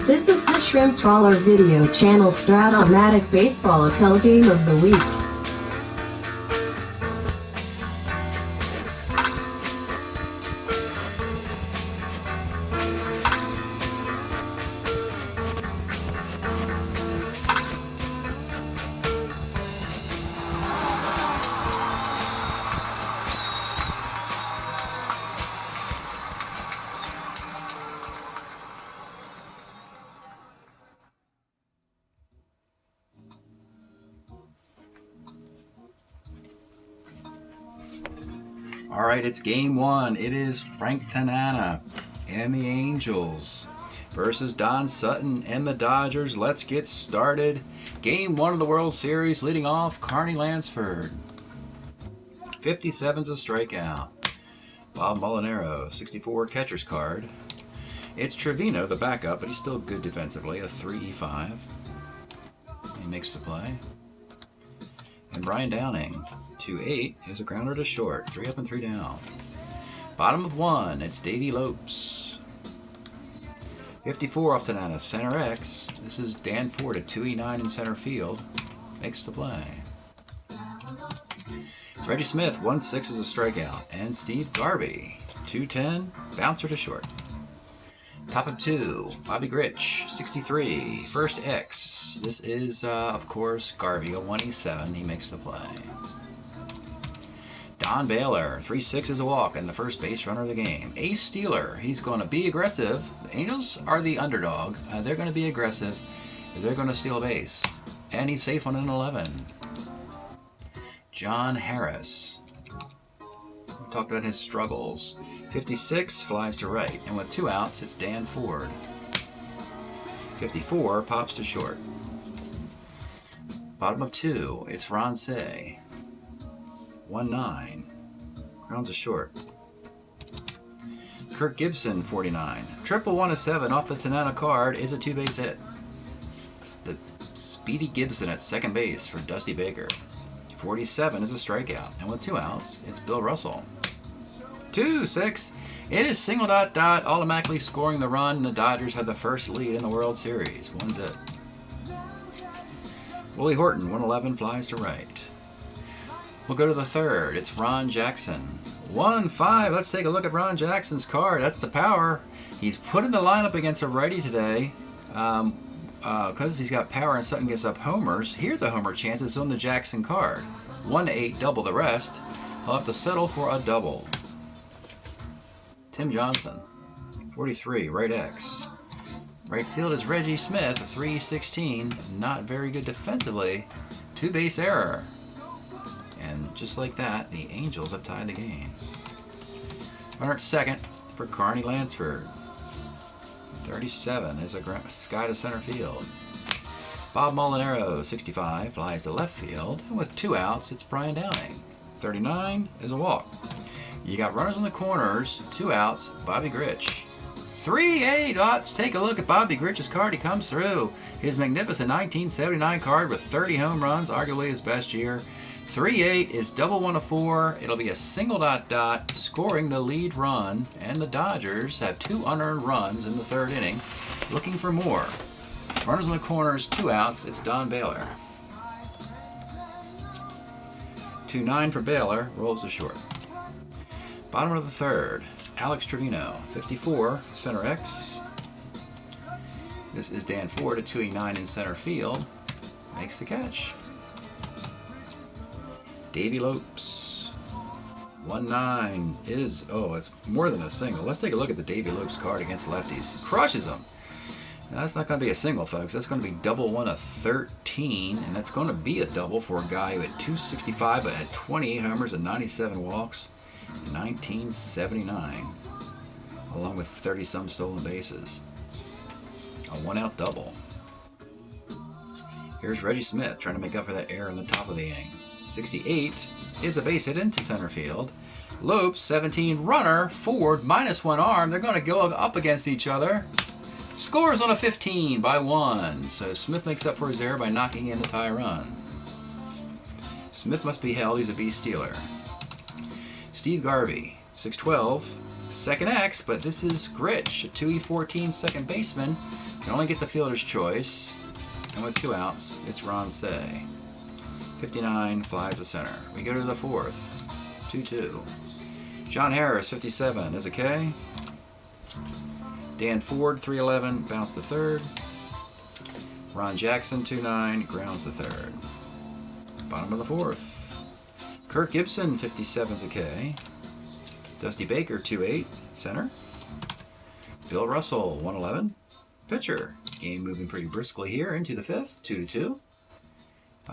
This is the Shrimp Trawler video channel Strat-O-Matic Baseball XL Game of the Week. All right, it's game one. It is Frank Tanana and the Angels versus Don Sutton and the Dodgers. Let's get started. Game one of the World Series, leading off Carney Lansford. 57's a strikeout. Bob Molinaro, 64 catcher's card. It's Trevino, the backup, but he's still good defensively, a 3.5. He makes the play. And Brian Downing, 2-8, is a grounder to short. 3 up and 3 down. Bottom of one, it's Davey Lopes. 54 off Tanana, center X. This is Dan Ford at 2E9 in center field. Makes the play. It's Reggie Smith, 1-6 is a strikeout. And Steve Garvey, 2-10, bouncer to short. Top of two, Bobby Grich, 63, first X. This is, of course, Garvey, a 1E7. He makes the play. Don Baylor, 3-6 is a walk and the first base runner of the game. Ace Steeler, he's going to be aggressive. The Angels are the underdog. They're going to be aggressive. They're going to steal a base. And he's safe on an 11. John Harris. We talked about his struggles. 56 flies to right, and with 2 outs, it's Dan Ford. 54 pops to short. Bottom of 2, it's Ron Say. 1-9, grounds a short. Kirk Gibson, 49. Triple 1-7 off the Tanana card is a 2-base hit. The speedy Gibson at second base for Dusty Baker. 47 is a strikeout, and with 2 outs, it's Bill Russell. 2-6. It is single ... automatically scoring the run. The Dodgers have the first lead in the World Series. 1-0. Willie Horton, 111, flies to right. We'll go to the third. It's Ron Jackson. 1-5. Let's take a look at Ron Jackson's card. That's the power. He's put in the lineup against a righty today because he's got power and Sutton gives up homers. Here the homer chance is on the Jackson card. 1-8, double the rest. He'll have to settle for a double. Tim Johnson, 43, right X. Right field is Reggie Smith, 3-16, not very good defensively. 2-base error. And just like that, the Angels have tied the game. Runner at second for Carney Lansford. 37 is a sky to center field. Bob Molinaro, 65, flies to left field. And with 2 outs, it's Brian Downing. 39 is a walk. You got runners in the corners, 2 outs, Bobby Grich. 3-8, let's take a look at Bobby Grich's card. He comes through. His magnificent 1979 card with 30 home runs, arguably his best year. 3-8 is double 1-4. It'll be a single ... scoring the lead run, and the Dodgers have 2 unearned runs in the 3rd inning. Looking for more. Runners in the corners, 2 outs, it's Don Baylor. 2-9 for Baylor, rolls to short. Bottom of the 3rd, Alex Trevino, 54, center X. This is Dan Ford at 2E9 in center field. Makes the catch. Davey Lopes, 1-9 is, it's more than a single. Let's take a look at the Davey Lopes card against lefties. Crushes them. Now that's not going to be a single, folks. That's going to be double 1-13, and that's going to be a double for a guy who had 265 but had 28 homers and 97 walks. 1979, along with 30-some stolen bases. A 1-out double. Here's Reggie Smith trying to make up for that error in the top of the inning. 68 is a base hit into center field. Lopes, 17, runner, Ford, -1 arm. They're going to go up against each other. Scores on a 15 by 1. So Smith makes up for his error by knocking in the tie run. Smith must be held. He's a base stealer. Steve Garvey, 6'12", second X, but this is Grich, a 2E14 second baseman. Can only get the fielder's choice. And with 2 outs, it's Ron Say. 59 flies to center. We go to the 4th. 2-2. John Harris, 57, is a K. Dan Ford, 311, bounce to 3rd. Ron Jackson, 2-9, grounds to 3rd. Bottom of the 4th. Kirk Gibson, 57, is a K. Dusty Baker, 2-8, center. Bill Russell, 111, pitcher. Game moving pretty briskly here into the 5th, 2-2.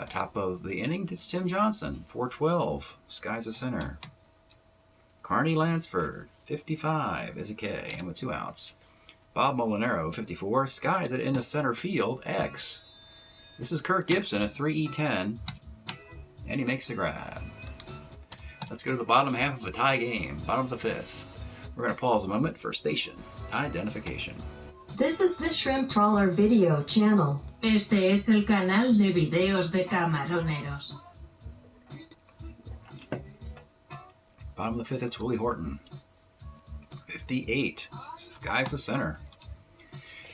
Top of the inning, it's Tim Johnson, 412, skies the center. Carney Lansford, 55, is a K, and with 2 outs. Bob Molinaro, 54, skies it into center field, X. This is Kirk Gibson, a 3E10, and he makes the grab. Let's go to the bottom half of a tie game, bottom of the 5th. We're going to pause a moment for station identification. This is the Shrimp Trawler video channel. Este es el canal de videos de camaroneros. Bottom of the 5th, it's Willie Horton. 58. Skies the center.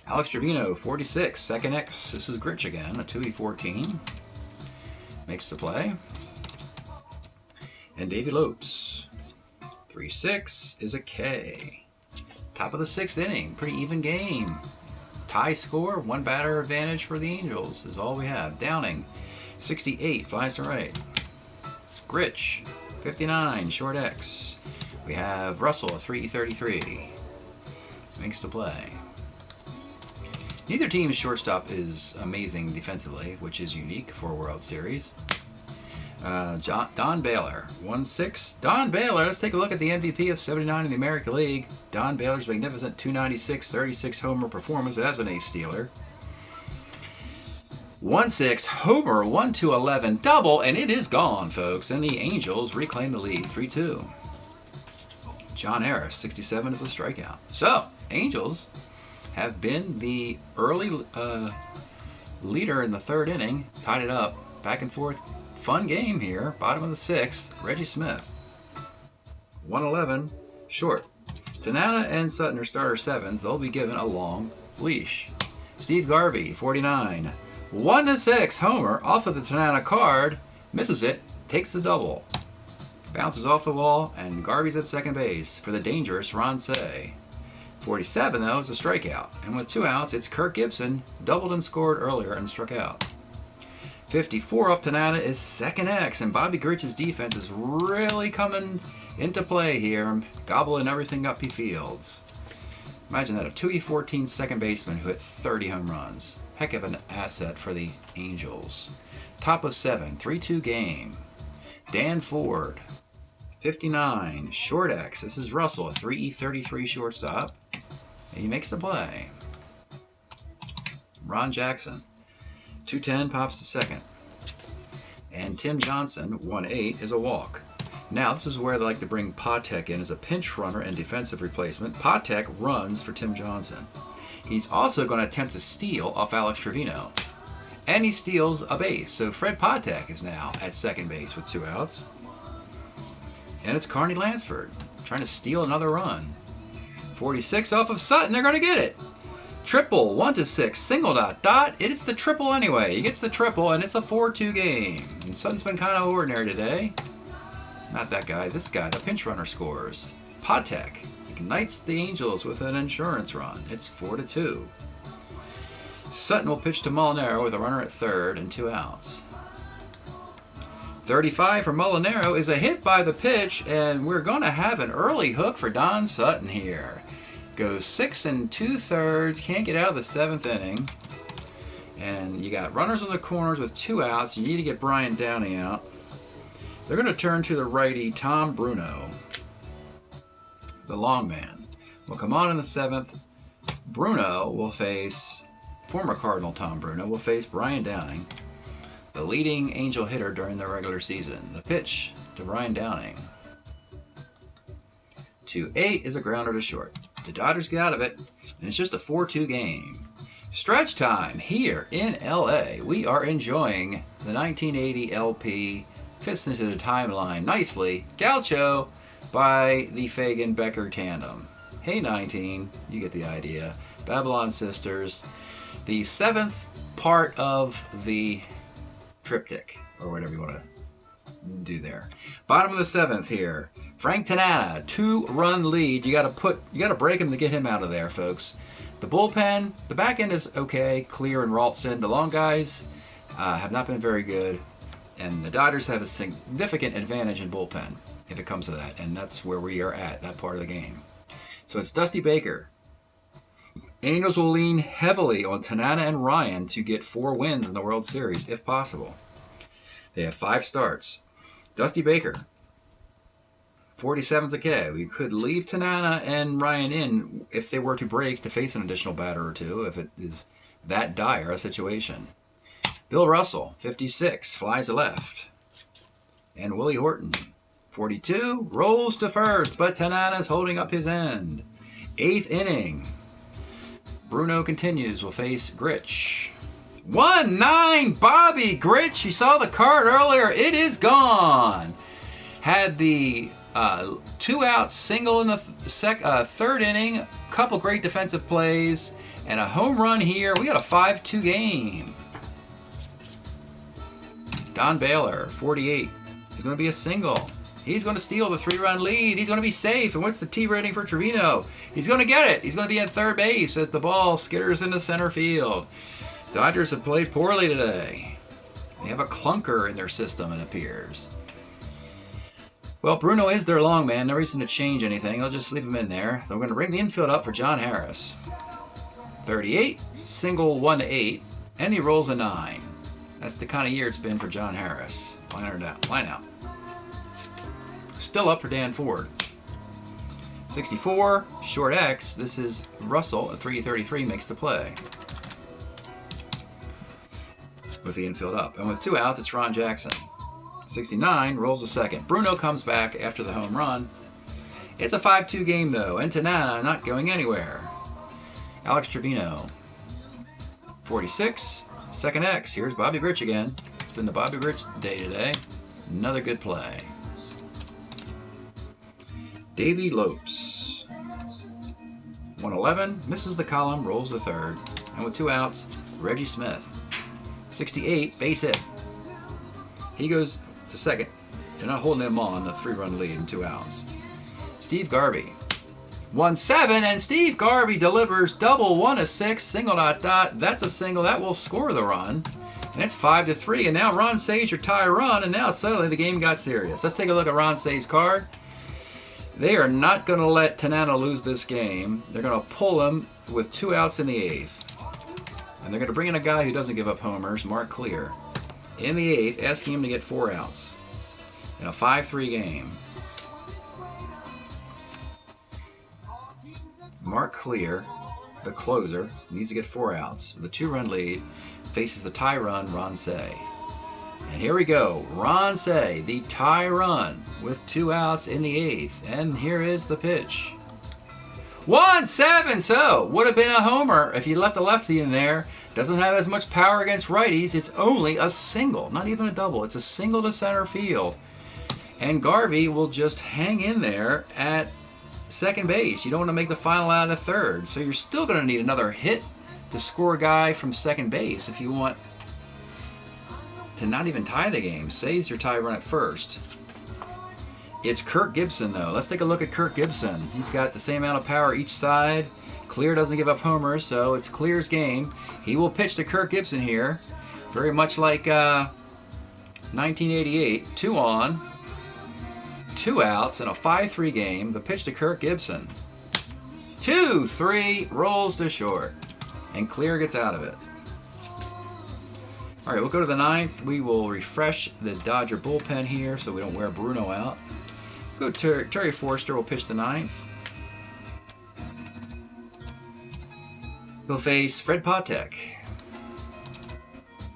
Alex Trevino, 46. Second X. This is Gritch again, a 2E14. Makes the play. And Davey Lopes. 3-6 is a K. Top of the 6th inning. Pretty even game. Tie score. 1 batter advantage for the Angels is all we have. Downing, 68. Flies to right. Gritch, 59. Short X. We have Russell, a 3-33. Makes the play. Neither team's shortstop is amazing defensively, which is unique for a World Series. Don Baylor, 1-6. Don Baylor, let's take a look at the MVP of 79 in the American League. Don Baylor's magnificent 296, 36 homer performance as an ace stealer. 1-6, homer, 1-11, double, and it is gone, folks. And the Angels reclaim the lead, 3-2. John Harris, 67, is a strikeout. So, Angels have been the early leader in the 3rd inning, tied it up, back and forth. Fun game here. Bottom of the 6th, Reggie Smith. 111, short. Tanana and Sutton are starter 7s. They'll be given a long leash. Steve Garvey, 49. 1-6, homer off of the Tanana card. Misses it, takes the double. Bounces off the wall, and Garvey's at second base for the dangerous Ron Say. 47, though, is a strikeout. And with 2 outs, it's Kirk Gibson, doubled and scored earlier and struck out. 54 off Tanana is second X, and Bobby Gritch's defense is really coming into play here, gobbling everything up he fields. Imagine that, a 2E14 second baseman who hit 30 home runs. Heck of an asset for the Angels. Top of 7, 3-2 game. Dan Ford, 59, short X. This is Russell, a 3E33 shortstop. And he makes the play. Ron Jackson, 210, pops to second. And Tim Johnson, 1-8, is a walk. Now, this is where they like to bring Patek in as a pinch runner and defensive replacement. Patek runs for Tim Johnson. He's also going to attempt to steal off Alex Trevino. And he steals a base. So Fred Patek is now at second base with 2 outs. And it's Carney Lansford trying to steal another run. 46 off of Sutton. They're going to get it. Triple, 1-6, single dot. It's the triple anyway. He gets the triple, and it's a 4-2 game. And Sutton's been kind of ordinary today. Not that guy, this guy, the pinch runner scores. Patek ignites the Angels with an insurance run. It's 4-2. Sutton will pitch to Molinaro with a runner at third and 2 outs. 35 for Molinaro is a hit by the pitch, and we're going to have an early hook for Don Sutton here. Goes 6 2/3, can't get out of the 7th inning. And you got runners on the corners with 2 outs. You need to get Brian Downey out. They're going to turn to the righty, Tom Bruno. The long man will come on in the 7th. Bruno will face, former Cardinal Tom Bruno, will face Brian Downing, the leading Angel hitter during the regular season. The pitch to Brian Downing. 2-8 is a grounder to short. The Dodgers get out of it, and it's just a 4-2 game. Stretch time here in LA. We are enjoying the 1980 LP. Fits into the timeline nicely. Gaucho by the Fagan-Becker tandem. Hey 19, you get the idea. Babylon Sisters, the 7th part of the triptych, or whatever you want to do there. Bottom of the 7th here. Frank Tanana, 2-run lead. You got to break him to get him out of there, folks. The bullpen, the back end is okay. Clear and Ralston. The long guys have not been very good, and the Dodgers have a significant advantage in bullpen if it comes to that, and that's where we are at, that part of the game. So it's Dusty Baker. Angels will lean heavily on Tanana and Ryan to get 4 wins in the World Series, if possible. They have 5 starts. Dusty Baker, 47's okay. We could leave Tanana and Ryan in if they were to break to face an additional batter or two, if it is that dire a situation. Bill Russell, 56, flies to left. And Willie Horton, 42, rolls to first, but Tanana's holding up his end. 8th inning. Bruno continues, will face Grich. 1-9, Bobby Grich. You saw the card earlier. It is gone. Had the 2-out single in the 3rd inning. Couple great defensive plays. And a home run here. We got a 5-2 game. Don Baylor, 48. He's going to be a single. He's going to steal the 3-run lead. He's going to be safe. And what's the T rating for Trevino? He's going to get it. He's going to be at third base as the ball skitters into center field. Dodgers have played poorly today. They have a clunker in their system, it appears. Well, Bruno is their long man. No reason to change anything. I'll just leave him in there. They're going to bring the infield up for John Harris. 38, single 1-8, and he rolls a 9. That's the kind of year it's been for John Harris. Line out. Still up for Dan Ford. 64, short X. This is Russell at 333 makes the play. With the infield up. And with 2 outs, it's Ron Jackson. 69, rolls a second. Bruno comes back after the home run. It's a 5-2 game, though. And Tanana not going anywhere. Alex Trevino. 46, second X. Here's Bobby Grich again. It's been the Bobby Grich day today. Another good play. Davey Lopes. 111, misses the column, rolls the third. And with 2 outs, Reggie Smith. 68, base hit. He goes to second. They're not holding him on the 3-run lead in 2 outs. Steve Garvey. 1-7, and Steve Garvey delivers double 1-6, single ... That's a single that will score the run. And it's 5-3. And now Ron Say's your tie run, and now suddenly the game got serious. Let's take a look at Ron Say's card. They are not going to let Tanana lose this game. They're going to pull him with 2 outs in the 8th. And they're going to bring in a guy who doesn't give up homers, Mark Clear, in the 8th, asking him to get 4 outs in a 5-3 game. Mark Clear, the closer, needs to get 4 outs. With a 2-run lead, faces the tie run, Ron Say. And here we go. Ron Say, the tie run with 2 outs in the 8th. And here is the pitch. 1-7, so would have been a homer if you left the lefty in there. Doesn't have as much power against righties. It's only a single, not even a double. It's a single to center field. And Garvey will just hang in there at second base. You don't want to make the final out of third. So you're still going to need another hit to score a guy from second base if you want to not even tie the game. Say's your tie run at first. It's Kirk Gibson, though. Let's take a look at Kirk Gibson. He's got the same amount of power each side. Clear doesn't give up homers, so it's Clear's game. He will pitch to Kirk Gibson here. Very much like 1988. 2 on, 2 outs in a 5-3 game. The pitch to Kirk Gibson. 2-3, rolls to short. And Clear gets out of it. All right, we'll go to the 9th. We will refresh the Dodger bullpen here so we don't wear Bruno out. Go to Terry Forster will pitch the 9th. He'll face Fred Patek.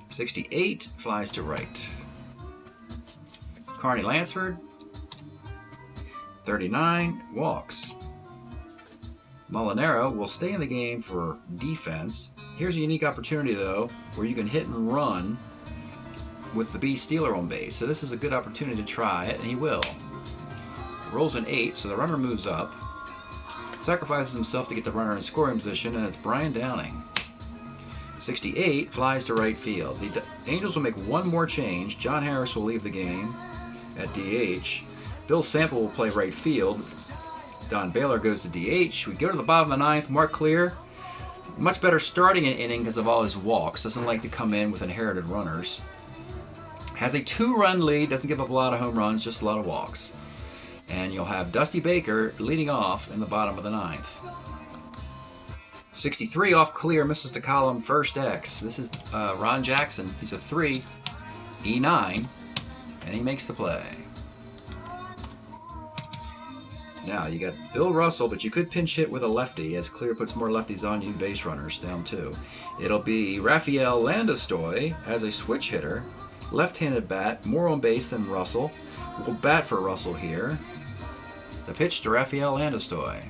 68, flies to right. Carney Lansford. 39, walks. Molinaro will stay in the game for defense. Here's a unique opportunity, though, where you can hit and run with the B stealer on base. So this is a good opportunity to try it, and he will. Rolls an 8, so the runner moves up. sacrifices himself to get the runner in scoring position, and it's Brian Downing. 68 flies to right field. The Angels will make one more change. John Harris will leave the game at DH. Bill Sample will play right field. Don Baylor goes to DH. We go to the bottom of the ninth. Mark Clear, much better starting an inning because of all his walks. Doesn't like to come in with inherited runners. Has a 2-run lead. Doesn't give up a lot of home runs, just a lot of walks. And you'll have Dusty Baker leading off in the bottom of the ninth. 63 off Clear, misses the column, first X. This is Ron Jackson. He's a 3, E9, and he makes the play. Now you got Bill Russell, but you could pinch hit with a lefty as Clear puts more lefties on you, base runners down 2. It'll be Rafael Landestoy as a switch hitter, left-handed bat, more on base than Russell. We'll bat for Russell here. The pitch to Rafael Landestoy.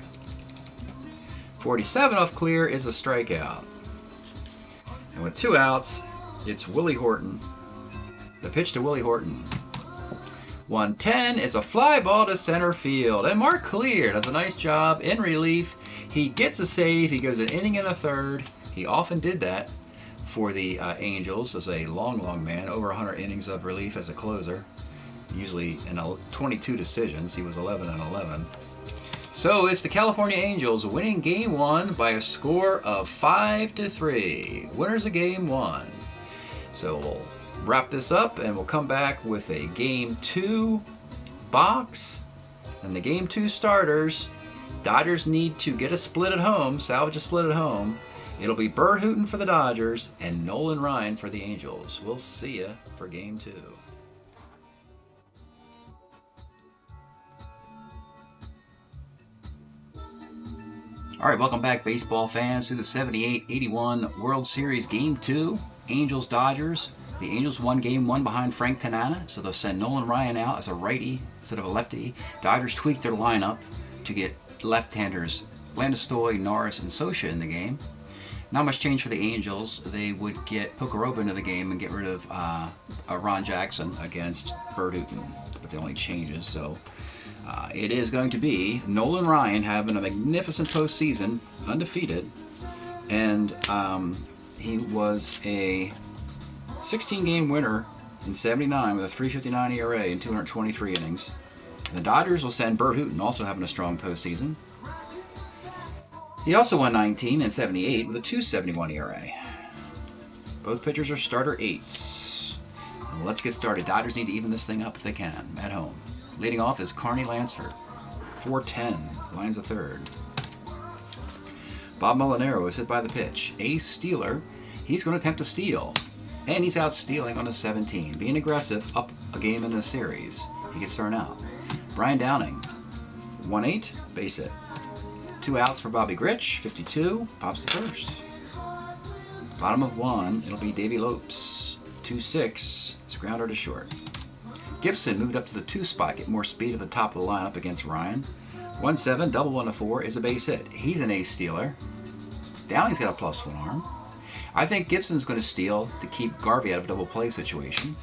47 off Clear is a strikeout. And with 2 outs, it's Willie Horton. The pitch to Willie Horton. 110 is a fly ball to center field. And Mark Clear does a nice job in relief. He gets a save. He goes an inning and a third. He often did that for the Angels as a long man. Over 100 innings of relief as a closer. Usually in 22 decisions. He was 11-11. So it's the California Angels winning Game 1 by a score of 5-3. Winners of Game 1. So we'll wrap this up and we'll come back with a Game 2 box. And the Game 2 starters, Dodgers need to get a split at home, salvage a split at home. It'll be Burt Hooton for the Dodgers and Nolan Ryan for the Angels. We'll see ya for Game 2. All right, welcome back, baseball fans, to the 78-81 World Series Game 2, Angels-Dodgers. The Angels won Game 1 behind Frank Tanana, so they'll send Nolan Ryan out as a righty instead of a lefty. Dodgers tweaked their lineup to get left-handers Landestoy, Norris, and Scioscia in the game. Not much change for the Angels. They would get Pocoroba into the game and get rid of Ron Jackson against Burt Hooton, but the only changes, so... it is going to be Nolan Ryan having a magnificent postseason, undefeated, and he was a 16-game winner in '79 with a 3.59 ERA in 223 innings. And the Dodgers will send Burt Hooton, also having a strong postseason. He also won 19 in '78 with a 2.71 ERA. Both pitchers are starter 8s. Well, let's get started. Dodgers need to even this thing up if they can at home. Leading off is Carney Lansford, 410, lines a third. Bob Molinaro is hit by the pitch. Ace Stealer, he's going to attempt to steal. And he's out stealing on a 17, being aggressive, up a game in the series. He gets thrown out. Brian Downing, 1-8, base hit. 2 outs for Bobby Grich, 52, pops to first. Bottom of 1, it'll be Davey Lopes, 2-6, grounder to short. Gibson moved up to the 2 spot, get more speed at the top of the lineup against Ryan. 1-7, double 1-4 is a base hit. He's an ace stealer. Downing's got a +1 arm. I think Gibson's going to steal to keep Garvey out of a double play situation.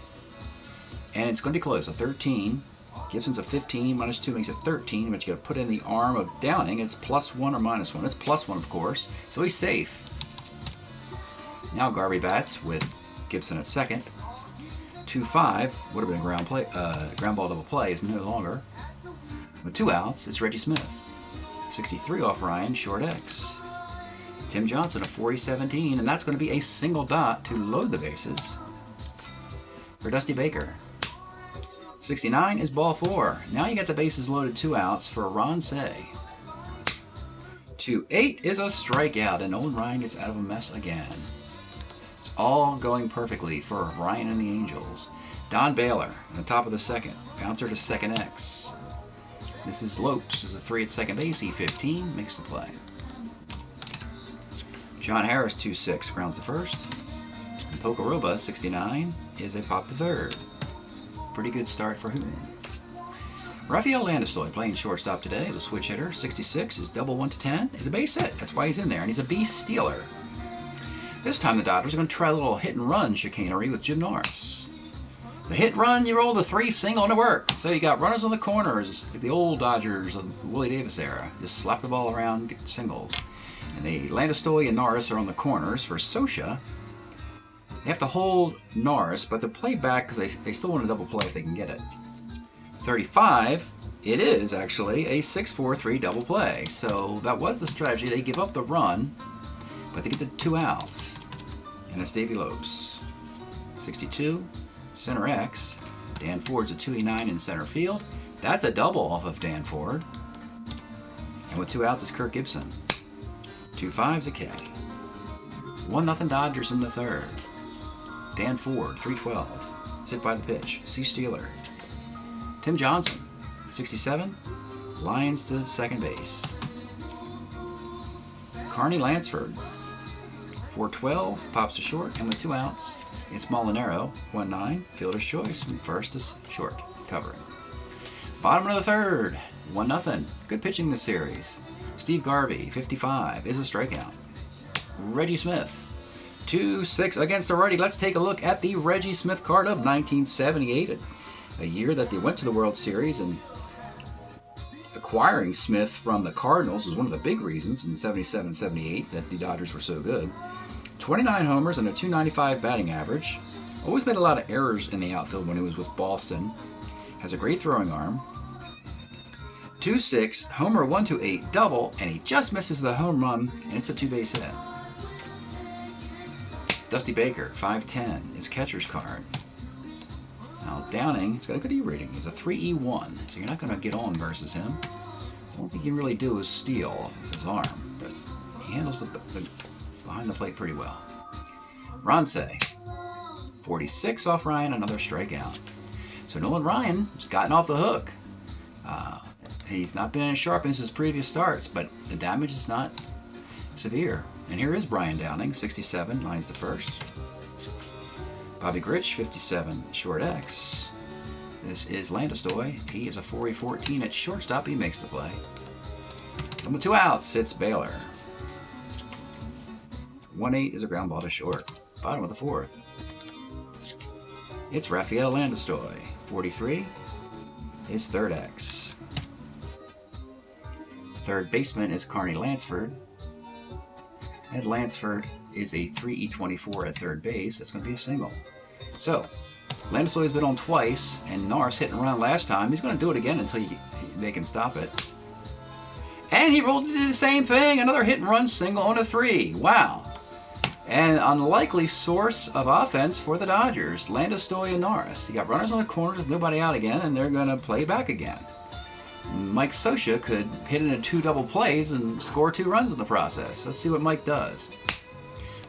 And it's going to be close, a 13. Gibson's a 15, -2 makes it 13, but you got to put in the arm of Downing. It's +1 or -1. It's +1, of course, so he's safe. Now Garvey bats with Gibson at second. 2-5, would have been a ground ball double play, is no longer. With 2 outs, it's Reggie Smith. 63 off Ryan, short X. Tim Johnson, a 40-17, and that's going to be a single dot to load the bases for Dusty Baker. 69 is ball 4. Now you got the bases loaded, 2 outs for Ron Say. 2-8 is a strikeout, and Nolan Ryan gets out of a mess again. All going perfectly for Ryan and the Angels. Don Baylor on the top of the second. Bouncer to second X. This is Lopes, is a 3 at second base. E15 makes the play. John Harris, 2-6, grounds the first. And Pocoroba, 69, is a pop to third. Pretty good start for Hooton. Rafael Landestoy playing shortstop today as a switch hitter. 66 is double 1-10. Is a base hit. That's why he's in there. And he's a beast stealer. This time the Dodgers are going to try a little hit and run chicanery with Jim Norris. The hit run, you roll the 3 single and it works. So you got runners on the corners, like the old Dodgers of the Willie Davis era. Just slap the ball around, get singles. And the Landistoi and Norris are on the corners. For Scioscia, they have to hold Norris, but they're played back because they still want to double play if they can get it. 35, it is actually a 6-4-3 double play. So that was the strategy. They give up the run, but they get the 2 outs. And it's Davey Lopes. 62, center X. Dan Ford's a 2E9 in center field. That's a double off of Dan Ford. And with 2 outs is Kirk Gibson. 2-5's a caddy. 1-0 Dodgers in the third. Dan Ford, 3-12. Sit by the pitch. C. Steeler. Tim Johnson, 67. Lions to second base. Carney Lansford, 4-12. Pops to short. And with 2 outs, it's Molinaro, 1-9. Fielder's choice from first to short. Covering. Bottom of the third. 1-0. Good pitching this series. Steve Garvey, 55, is a strikeout. Reggie Smith, 2-6 against the righty. Let's take a look at the Reggie Smith card of 1978, a year that they went to the World Series, and acquiring Smith from the Cardinals was one of the big reasons in 77-78 that the Dodgers were so good. 29 homers and a .295 batting average. Always made a lot of errors in the outfield when he was with Boston. Has a great throwing arm. 2-6, homer 1-8 double, and he just misses the home run, and it's a 2-base hit. Dusty Baker, 5'10", is catcher's card. Now Downing, it's got a good E rating. He's a 3E1, so you're not going to get on versus him. I don't think he can really do his steal with his arm, but he handles the behind the plate pretty well. Ronce, 46 off Ryan, another strikeout. So Nolan Ryan has gotten off the hook. He's not been as sharp as his previous starts, but the damage is not severe. And here is Brian Downing, 67, lines to first. Bobby Grich, 57, short X. This is Landistoi. He is a 4E14 at shortstop. He makes the play. And with 2 outs, it's Baylor. 1-8 is a ground ball to short. Bottom of the fourth. It's Rafael Landistoi. 43 is third X. Third baseman is Carney Lansford. And Lansford is a 3E24 at third base. That's going to be a single. So, Landistoi has been on twice, and Norris hit and run last time. He's going to do it again until they can stop it. And he rolled to do the same thing. Another hit and run single on a 3. Wow. An unlikely source of offense for the Dodgers. Landistoi and Norris. You got runners on the corners with nobody out again, and they're going to play back again. Mike Scioscia could hit into 2 double plays and score 2 runs in the process. Let's see what Mike does.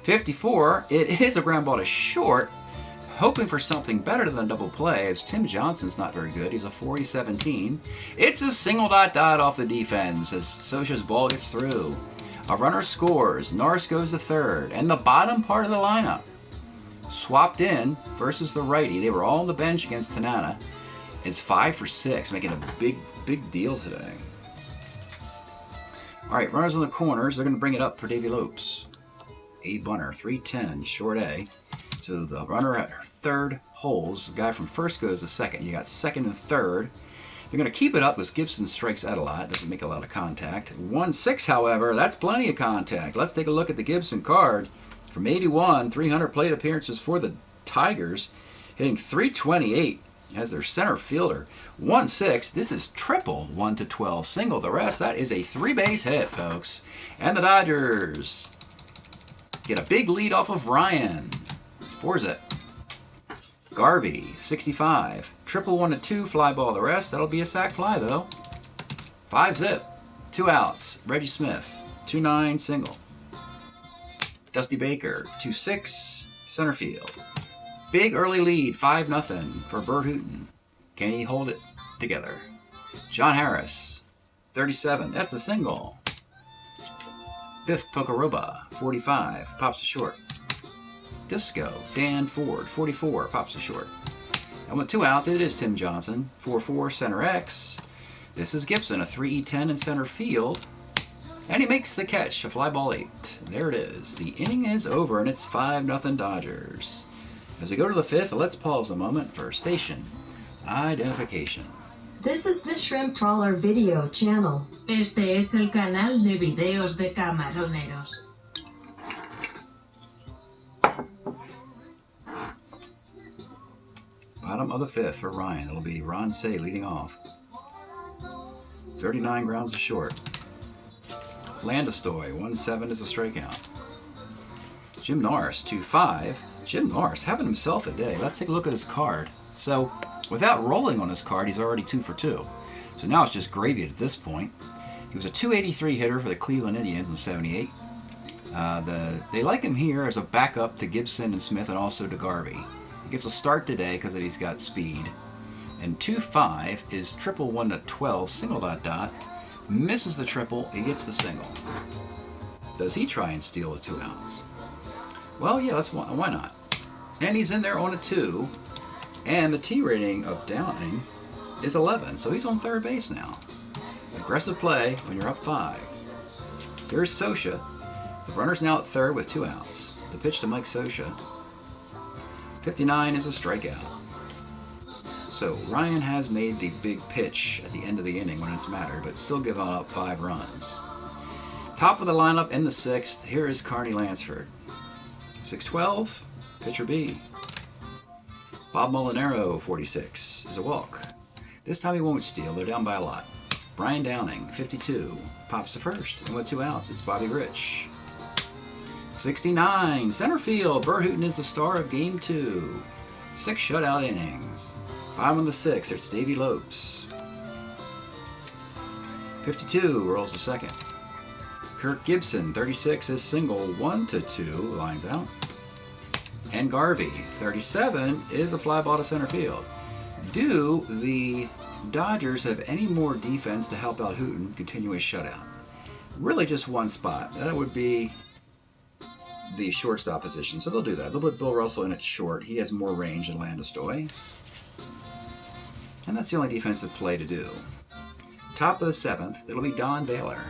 54, it is a ground ball to short, hoping for something better than a double play, as Tim Johnson's not very good. He's a 4E17. It's a single dot off the defense as Scioscia's ball gets through. A runner scores, Norris goes to third, and the bottom part of the lineup swapped in versus the righty. They were all on the bench against Tanana. Is 5 for 6, making a big deal today. All right, runners on the corners. They're going to bring it up for Davey Lopes. A bunter, 310, short A. So the runner at third holds. The guy from first goes to second. You got second and third. They're going to keep it up because Gibson strikes out a lot. Doesn't make a lot of contact. 1-6, however, that's plenty of contact. Let's take a look at the Gibson card. From 81, 300 plate appearances for the Tigers, hitting .328. As their center fielder. 1-6, this is triple 1-12 single. The rest, that is a 3-base hit, folks. And the Dodgers get a big lead off of Ryan. Forza. Garvey, 65. Triple 1-2, fly ball. The rest, that'll be a sac fly, though. 5-zip. 2 outs. Reggie Smith, 2-9 single. Dusty Baker, 2-6, center field. Big early lead, 5-0 for Bert Hooton. Can he hold it together? John Harris, 37. That's a single. Biff Pocoroba, 45. Pops to short. Disco, Dan Ford, 44. Pops to short. And with 2 outs, it is Tim Johnson, 4-4 center X. This is Gibson, a 3E10 in center field. And he makes the catch, a fly ball 8. There it is. The inning is over, and it's 5-0 Dodgers. As we go to the fifth, let's pause a moment for station identification. This is the Shrimp Trawler video channel. Este es el canal de videos de camaroneros. Bottom of the fifth for Ryan. It'll be Ron Say leading off. 39 grounds to short. Landestoy, 1-7 is a strikeout. Jim Norris, 2-5. Jim Norris having himself a day. Let's take a look at his card. So, without rolling on his card, he's already 2 for 2. So now it's just gravy at this point. He was a 283 hitter for the Cleveland Indians in '78. They like him here as a backup to Gibson and Smith and also to Garvey. He gets a start today because he's got speed. And 2-5 is triple 1 to 12, single dot. Misses the triple, he gets the single. Does he try and steal the 2 outs? Well, yeah, why not? And he's in there on a 2. And the T rating of Downing is 11, so he's on third base now. Aggressive play when you're up 5. Here's Scioscia. The runner's now at third with 2 outs. The pitch to Mike Scioscia. 59 is a strikeout. So Ryan has made the big pitch at the end of the inning when it's mattered, but still giving up 5 runs. Top of the lineup in the 6th, here is Carney Lansford. 6-12, pitcher B. Bob Molinaro, 46, is a walk. This time he won't steal, they're down by a lot. Brian Downing, 52, pops to first, and with 2 outs, it's Bobby Rich. 69, center field, Bert Hooton is the star of Game 2. 6 shutout innings. Bottom of the 6th, it's Davey Lopes. 52, rolls the second. Kirk Gibson, 36, is single, 1-2, lines out. And Garvey, 37, is a fly ball to center field. Do the Dodgers have any more defense to help out Hooton continue his shutout? Really just one spot. That would be the shortstop position, so they'll do that. They'll put Bill Russell in at short. He has more range than Landestoy. And that's the only defensive play to do. Top of the 7th, it'll be Don Baylor.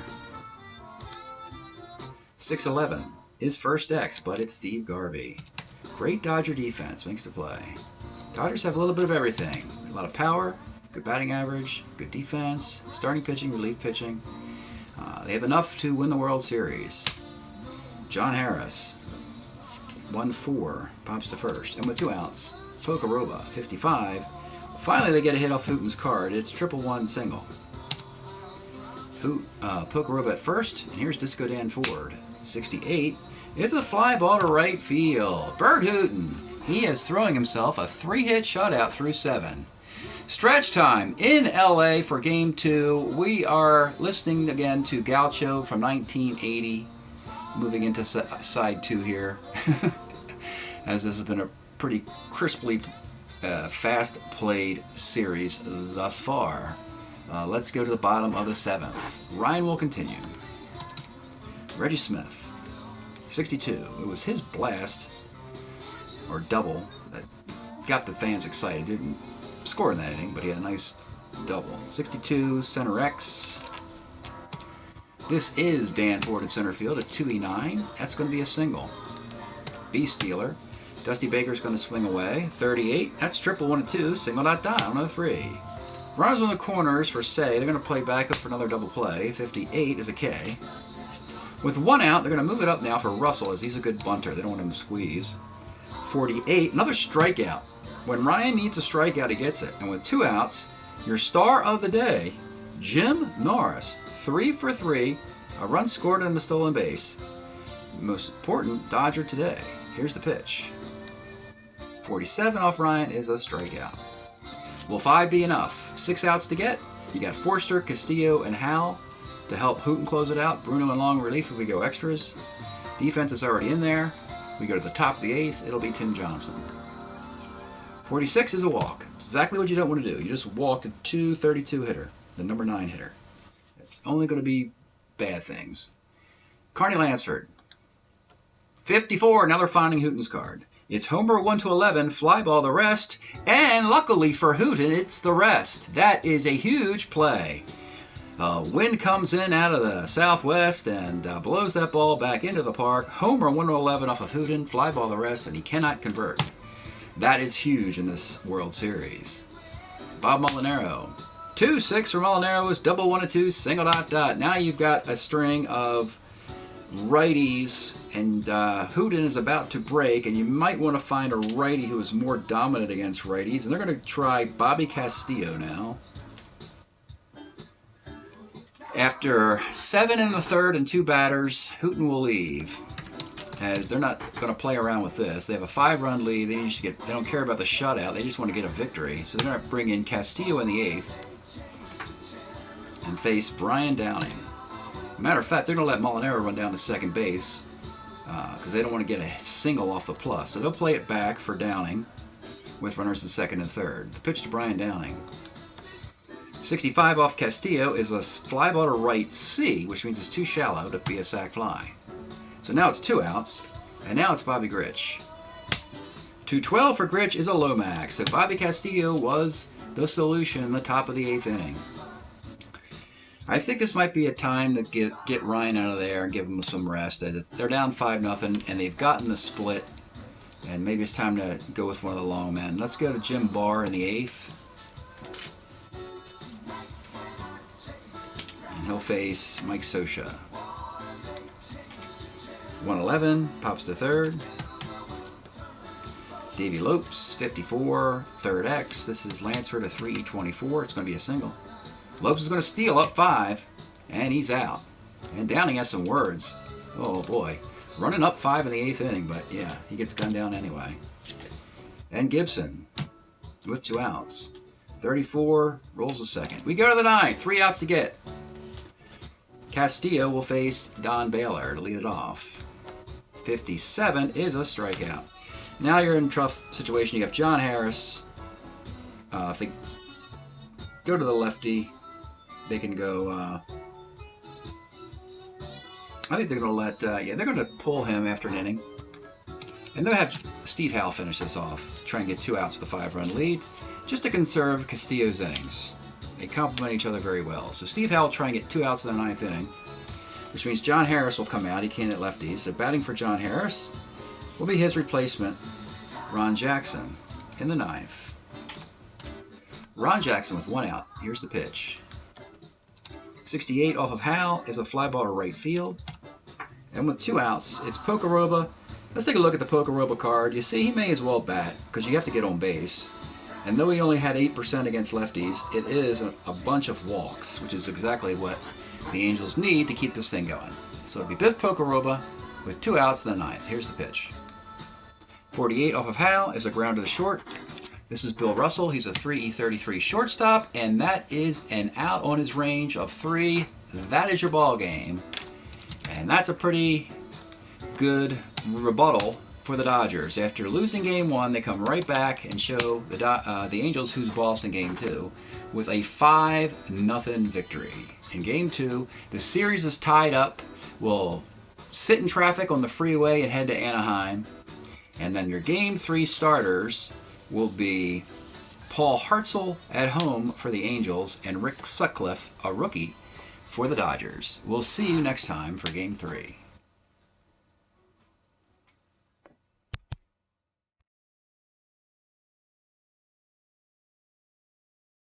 6-11 is first X, but it's Steve Garvey. Great Dodger defense makes the play. Dodgers have a little bit of everything. A lot of power, good batting average, good defense, starting pitching, relief pitching. They have enough to win the World Series. John Harris, 1-4, pops to first. And with 2 outs, Tokoroba, 55. Finally, they get a hit off Hooton's card. It's triple 1 single. Tokoroba at first, and here's Disco Dan Ford, 68. It's a fly ball to right field. Bert Hooton, he is throwing himself a 3-hit shutout through 7. Stretch time in LA for Game 2. We are listening again to Gaucho from 1980. Moving into side 2 here, as this has been a pretty crisply fast played series thus far. Let's go to the bottom of the 7th. Ryan will continue. Reggie Smith, 62. It was his blast, or double, that got the fans excited. Didn't score in that inning, but he had a nice double. 62, center X. This is Dan Ford at center field at 2E9. That's going to be a single. B Steeler. Dusty Baker's going to swing away. 38. That's triple 1-2. Single dot on a 3. Runners on the corners for Say. They're going to play back up for another double play. 58 is a K. With 1 out, they're going to move it up now for Russell as he's a good bunter. They don't want him to squeeze. 48. Another strikeout. When Ryan needs a strikeout, he gets it. And with 2 outs, your star of the day, Jim Norris. 3 for 3, a run scored on the stolen base. Most important Dodger today. Here's the pitch. 47 off Ryan is a strikeout. Will 5 be enough? 6 outs to get. You got Forster, Castillo, and Howell to help Hooton close it out. Bruno in long relief if we go extras. Defense is already in there. We go to the top of the 8th. It'll be Tim Johnson. 46 is a walk. Exactly what you don't want to do. You just walked a 232 hitter, the number 9 hitter. It's only going to be bad things. Carney Lansford, 54. Now they're finding Hooton's card. It's homer 1-11, fly ball the rest, and luckily for Hooton, it's the rest. That is a huge play. Wind comes in out of the southwest and blows that ball back into the park. Homer 1-11 off of Hooton, fly ball the rest, and he cannot convert. That is huge in this World Series. Bob Molinaro. 2-6 for Molinaro is double 1 and 2, single dot dot. Now you've got a string of righties, and Hooten is about to break, and you might want to find a righty who is more dominant against righties, and they're going to try Bobby Castillo now. After 7 in the third and 2 batters, Hooten will leave, as they're not going to play around with this. They have a 5-run lead. They don't care about the shutout. They just want to get a victory. So they're going to bring in Castillo in the 8th and face Brian Downing. Matter of fact, they're going to let Molinaro run down to second base because they don't want to get a single off the plus. So they'll play it back for Downing with runners in second and third. The pitch to Brian Downing. 65 off Castillo is a fly ball to right C, which means it's too shallow to be a sac fly. So now it's 2 outs, and now it's Bobby Grich. 2-12 for Grich is a low max. So Bobby Castillo was the solution in the top of the 8th inning. I think this might be a time to get Ryan out of there and give him some rest. They're down 5-0, and they've gotten the split, and maybe it's time to go with one of the long men. Let's go to Jim Barr in the 8th. And he'll face Mike Scioscia. 111, pops to third. Davey Lopes, 54, third X. This is Lansford, a 324. It's going to be a single. Lopes is going to steal up 5, and he's out. And Downing has some words. Oh boy. Running up 5 in the 8th inning, but yeah, he gets gunned down anyway. And Gibson with 2 outs. 34, rolls a second. We go to the 9th, 3 outs to get. Castillo will face Don Baylor to lead it off. 57 is a strikeout. Now you're in a tough situation. You have John Harris. If they go to the lefty, they can go. I think they're going to let. They're going to pull him after an inning, and they'll have Steve Howell finish this off. Try and get 2 outs with a 5-run lead, just to conserve Castillo's innings. They complement each other very well. So Steve Howell will try and get 2 outs in the 9th inning, which means John Harris will come out. He can't hit lefties. So batting for John Harris will be his replacement, Ron Jackson, in the 9th. Ron Jackson with 1 out. Here's the pitch. 68 off of Howell is a fly ball to right field. And with 2 outs, it's Pocoroba. Let's take a look at the Pocoroba card. You see, he may as well bat because you have to get on base. And though he only had 8% against lefties, it is a bunch of walks, which is exactly what the Angels need to keep this thing going. So it'll be Biff Pocoroba with 2 outs in the 9th. Here's the pitch. 48 off of Howell is a ground to the short. This is Bill Russell. He's a 3-33 shortstop, and that is an out on his range of 3. That is your ball game. And that's a pretty good rebuttal for the Dodgers. After losing Game 1, they come right back and show the Angels who's boss in Game 2 with a 5-0 victory. In Game 2, the series is tied up. We'll sit in traffic on the freeway and head to Anaheim. And then your Game 3 starters will be Paul Hartzell at home for the Angels and Rick Sutcliffe, a rookie, for the Dodgers. We'll see you next time for Game 3.